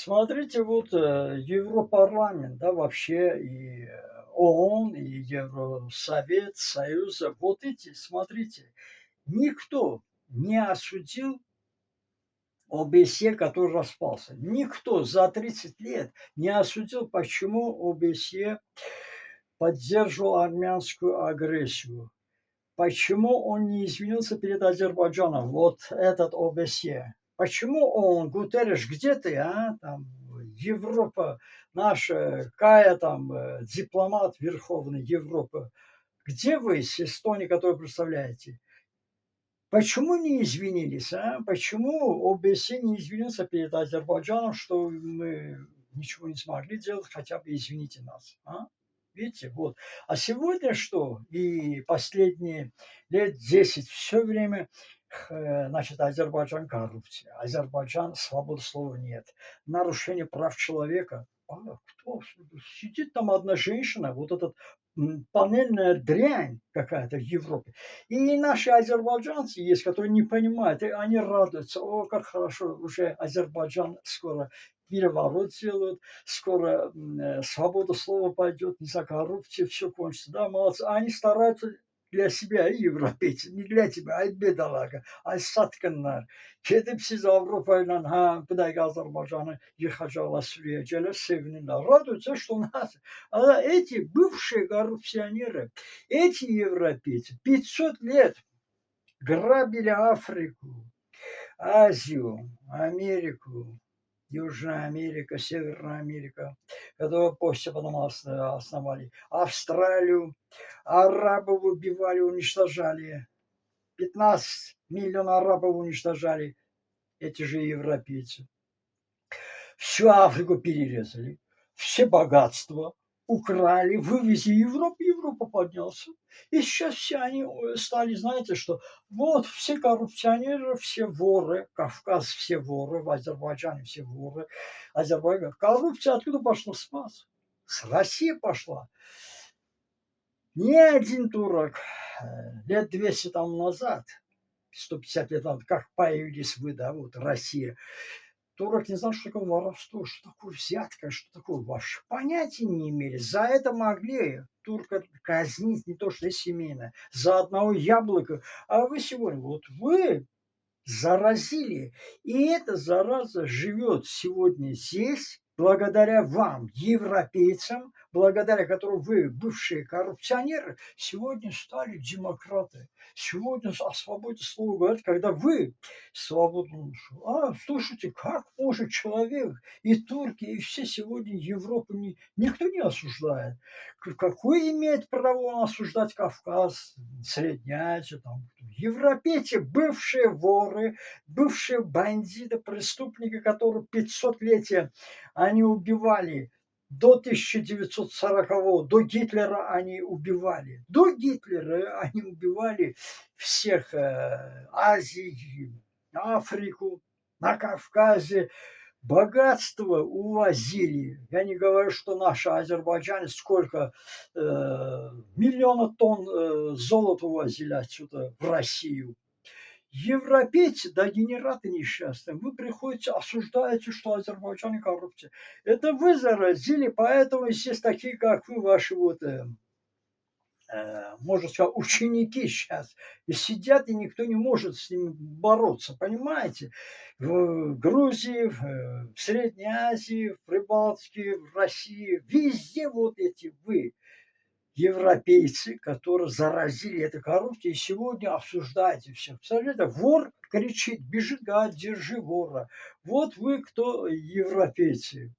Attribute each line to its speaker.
Speaker 1: Смотрите, вот Европарламент, да, вообще и ООН, и Евросовет, Союз, вот эти, смотрите, никто не осудил ОБСЕ, который распался. Никто за 30 лет не осудил, почему ОБСЕ поддерживал армянскую агрессию. Почему он не извинился перед Азербайджаном, вот этот ОБСЕ? Почему он, Гутерреш, где ты, а? Там, Европа наша, Кая, там, дипломат Верховной Европы. Где вы с Эстонией, которую представляете? Почему не извинились, а? Почему ОБСЕ не извинился перед Азербайджаном, что мы ничего не смогли делать, хотя бы извините нас, а? Видите, вот. А сегодня что? И последние лет 10 все время, значит, Азербайджан коррупция, Азербайджан свободы слова нет, нарушение прав человека. А кто? Сидит там одна женщина, вот этот панельная дрянь какая-то в Европе. И наши азербайджанцы есть, которые не понимают, и они радуются. О, как хорошо, уже Азербайджан скоро переворот делают, скоро свобода слова пойдет, не за коррупцию, все кончится. Да, молодцы. А они стараются для себя, и европейцы, не для тебя, ай бедолага, ай сатқынlar. Kedib siz Avropa ile ha bir dakika Azerbaycan'ı yıkacaklar, sürüyecekler, sevinirler. Радуются, что нас, а эти бывшие коррупционеры, эти европейцы 500 лет грабили Африку, Азию, Америку, Южная Америка, Северная Америка, которые после потом основали Австралию, арабов убивали, уничтожали, 15 миллионов арабов уничтожали эти же европейцы. Всю Африку перерезали, все богатства украли, вывезли в Европу, Европа поднялся. И сейчас все они стали, знаете, что вот все коррупционеры, все воры, Кавказ все воры, в Азербайджане все воры. Азербайджан. Коррупция откуда пошла? С нас. С России пошла. Ни один турок лет 200 там назад, 150 лет назад, как появились вы, да, вот Россия, турок не знал, что такое воровство, что такое взятка, что такое вообще. Понятия не имели. За это могли турка казнить не то что семейно, за одного яблока. А вы сегодня, вот вы заразили. И эта зараза живет сегодня здесь, благодаря вам, европейцам, благодаря которым вы, бывшие коррупционеры, сегодня стали демократы. Сегодня о свободе слова говорят, когда вы свободу. А, слушайте, как может человек, и турки, и все сегодня Европу никто не осуждает. Какое имеет право он осуждать Кавказ, Средняя Азия, там, европейцы, бывшие воры, бывшие бандиты, преступники, которые 500-летия они убивали. До 1940-го, до Гитлера они убивали. До Гитлера они убивали всех Азии, Африку, на Кавказе. Богатство увозили. Я не говорю, что наши азербайджане сколько миллионов тонн золота увозили отсюда в Россию. Европейцы, да генераты несчастные, вы приходите, осуждаете, что Азербайджан коррупция. Это вы заразили, поэтому здесь такие, как вы, ваши вот можно сказать, ученики сейчас. И сидят, и никто не может с ними бороться, понимаете? В Грузии, в Средней Азии, в Прибалтике, в России, везде вот эти вы, европейцы, которые заразили этой коррупцией, и сегодня обсуждаете все. Представляете, вор кричит, бежит, говорит, держи вора. Вот вы кто, европейцы.